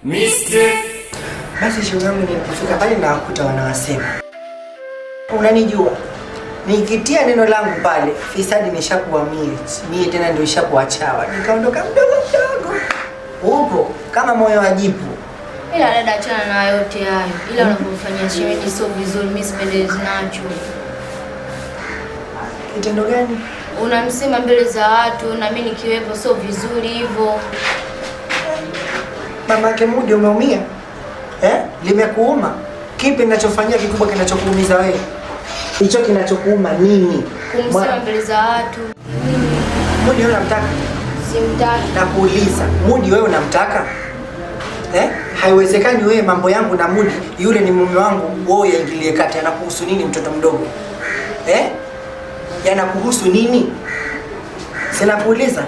Mistake. Basi shoga yangu nilipofika pale na wakuta wanawasema. Unanijua. Nikitia neno langu pale, fisadi nishakuwa mie tena ndio ishakuwa chawa. Nikaondoka mdogo. Upo kama moyo wa jipu. Ila dada, achana na yote hayo. Ila unapofanyia shemeji sio vizuri, mimi sipendezi nacho. Kitendo gani? Unamsema mbele za watu na mimi nikiwepo sio vizuri hivyo. Mamake Mudi umeumia? Limekuuma? Kipi ninachofanyia kikubwa kinachokuumiza wewe? Hicho kinachokuuma nini? Kumsema mbele za watu. Mudi wewe unamtaka? Simtaki. Nakuuliza, Mudi wewe unamtaka? Haiwezekani wewe mambo yangu na Mudi, yule ni mume wangu, wewe yaingilie kati. Anakuhusu nini mtoto mdogo? Yanakuhusu nini? Sina kuuliza.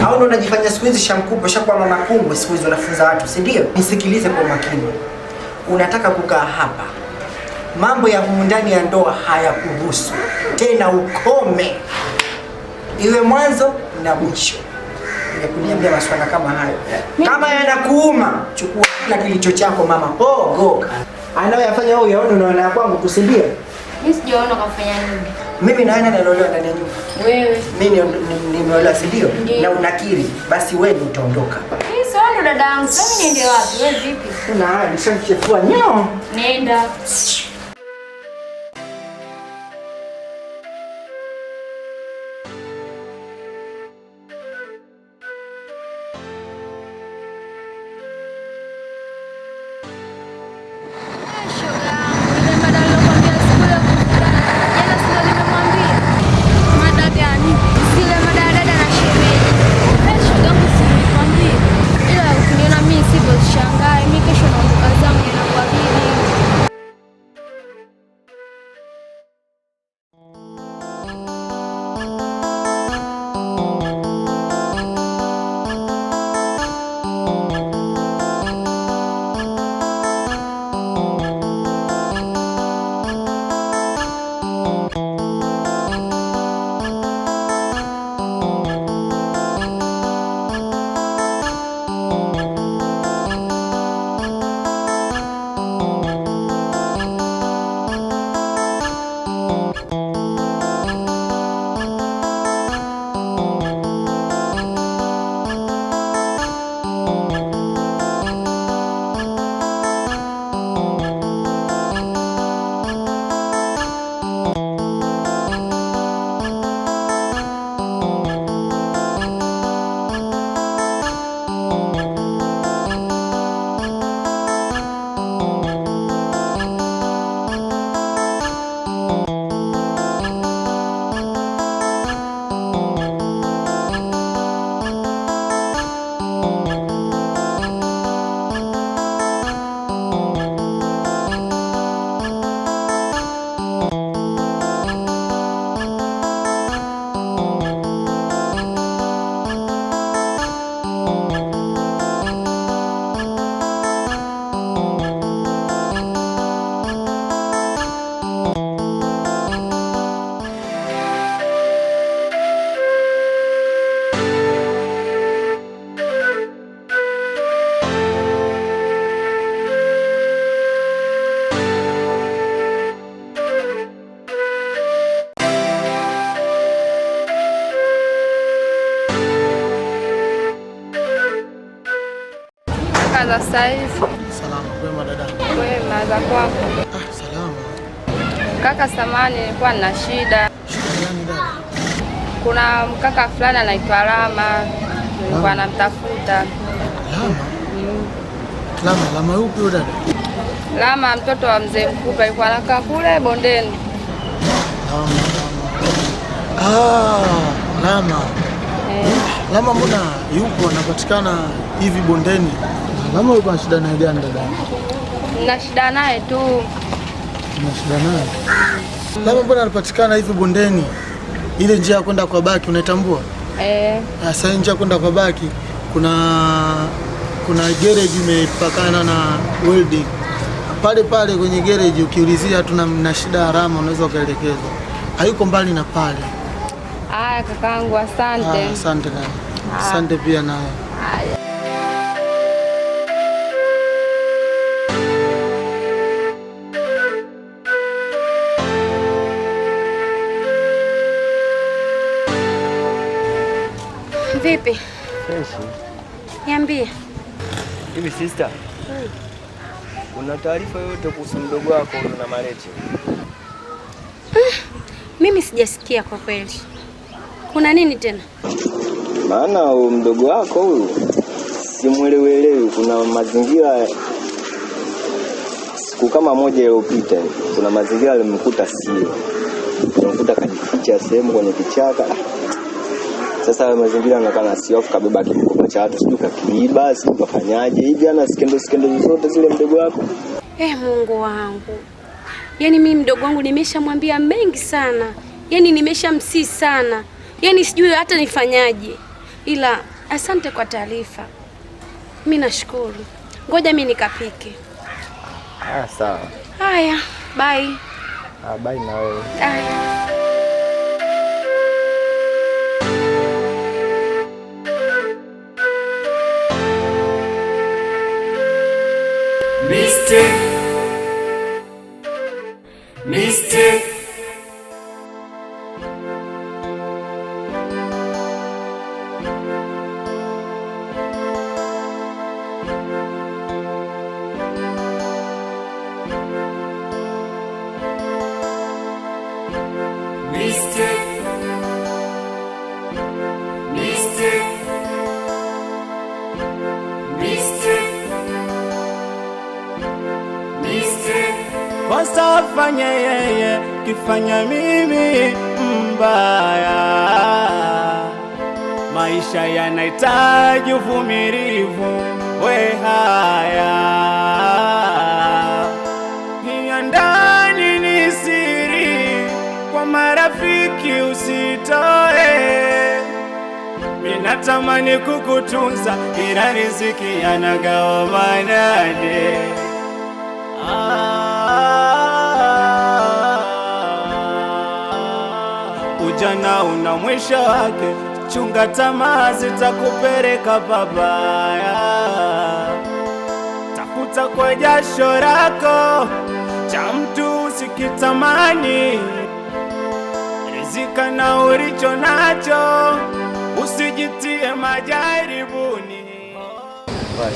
Au ndo unajifanya siku hizi shamkubwa, shakuwa mama kungwe, siku hizi unafunza watu, si ndio? Nisikilize kwa makini. Unataka kukaa hapa. Mambo ya humu ndani ya ndoa hayakuhusu. Tena ukome. Iwe mwanzo na mwisho. Kuniambia maswala kama hayo. Kama yanakuuma, chukua kila kilicho chako mama. Goka. Anayoyafanya wewe yaone unaona kwangu kusindia. Mimi sijaona kafanya nini. Mimi na wewe naliolewa ndani ya nyumba. Wewe. Mimi nimeolewa, si ndio? Na unakiri, basi wewe utaondoka. Mimi sio ndo dada yangu. Sasa niende wapi? Wewe vipi? Una hadi sasa chefua nyoo. Nenda. Za saizi. Salama, kwema dada. Kwema, za kwako? Salama. Kaka, samani nilikuwa nina shida. Shida gani dada? Kuna mkaka fulani anaitwa Lama. Nilikuwa namtafuta. Lama? Lama yupi huyo dada? Lama mtoto wa mzee Mkupa, alikuwa anakaa kule bondeni. Lama. Lama mbona yupo anapatikana hivi bondeni? Lama yuko na shida naye gani dada? Nina shida naye tu. Nina shida naye? Lama mbona anapatikana hivi bondeni? Ile njia ya kwenda kwa baki unaitambua? Sasa njia kwenda kwa baki kuna garage imepakana na welding. Pale kwenye garage ukiulizia tuna shida ya Lama unaweza ukaelekezwa. Hayuko mbali na pale. Haya kakaangu, asante. Asante dada. Asante pia nawe. Haya. Vipi? Fresh. Niambie. Hivi sister, una taarifa yoyote kuhusu mdogo wako na Mareti? Mimi sijasikia kwa kweli. Kuna nini tena? Maana mdogo wako huyu simuelewelewi. Kuna mazingira siku kama moja iliyopita, kuna mazingira alimkuta sio. Alimkuta kajificha sehemu kwenye kichaka. Sasa mazingira yanaonekana sio, afu kabeba kimkoba cha watu, sijui kakiiba, sijui kafanyaje. Hivi ana skendo zote zile mdogo wako. Mungu wangu. Yaani mimi mdogo wangu nimeshamwambia mengi sana. Yaani nimeshamsii sana. Yaani sijui hata nifanyaje. Ila asante kwa taarifa. Mimi nashukuru. Ngoja mimi nikapike. Sawa. Haya, bye. Bye na wewe. Haya. Mistake. Kosa fanya yeye, kifanya mimi mbaya. Maisha yanahitaji uvumilivu, we haya. Hiyo ndani ni siri, kwa marafiki usitoe. Mimi natamani kukutunza, ila riziki yanagawa manane. Ujana una mwisho wake, chunga tamaa zitakupeleka pabaya. Tafuta kwa jasho lako, cha mtu usikitamani. Rizika na ulicho nacho, usijitie majaribuni.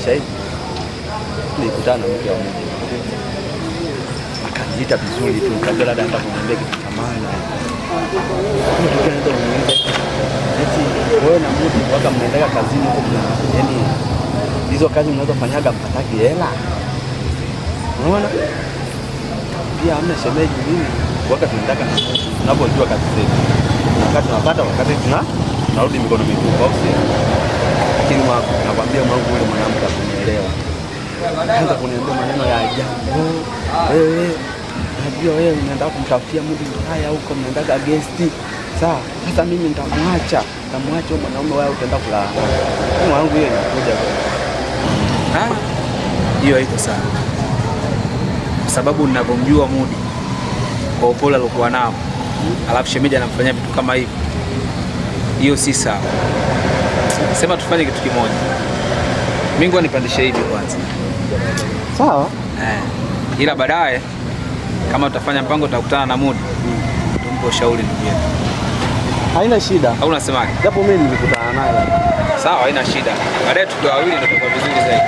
Shahidi, nilikutana na mke wa mtu. Akaniita vizuri tu, kabla hata kumwambia kitu cha maana. Eti wewe na mtu mpaka mnaenda kazini huko, yaani hizo kazi mnazofanyaga mpataki hela. Unaona? Pia hamna shemeji mimi, wakati tunataka tunapojua kazi zetu. Wakati tunapata wakati tunarudi mikono mitupu au sio? Lakini nakwambia mwanangu yule mwanamke akunielewa. Anza kuniambia maneno ya ajabu. Najua wewe unaenda kumtafutia mtu haya huko, mnaenda guest. Sawa, sasa mimi nitamwacha mwanaume wao, utaenda kulala. Mwanangu yeye anakuja kwa. Hiyo haiko sawa. Kwa sababu ninapomjua Mudi kwa upole aliokuwa nao, alafu shemeji anamfanyia vitu kama hivi. Hiyo si sawa. Sema tufanye kitu kimoja. Mimi ngoja nipandishe hivi kwanza. Sawa? Ila baadaye kama tutafanya mpango tutakutana na Mudi. Tumpe ushauri ndugu yetu. Haina shida. Au unasemaje? Japo mimi nilikutana naye. Sawa, haina shida. Baadaye tukiwa wawili ndio tutakuwa vizuri zaidi.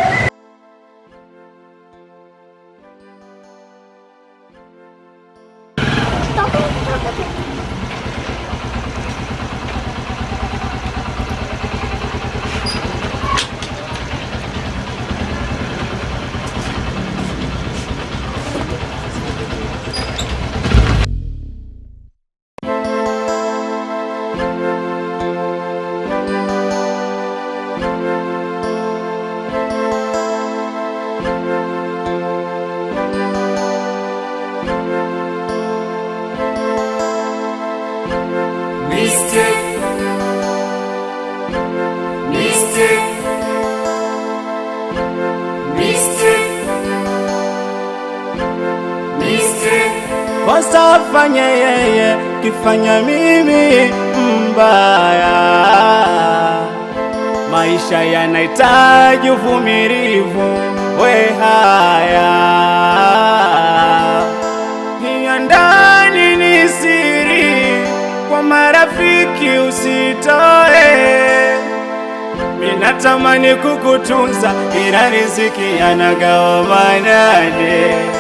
Kosa fanya yeye, kifanya mimi mbaya. Maisha yanahitaji uvumilivu, we haya. Hiyo ndani ni siri, kwa marafiki usitoe. minatamani kukutunza, ila riziki anagawa manane.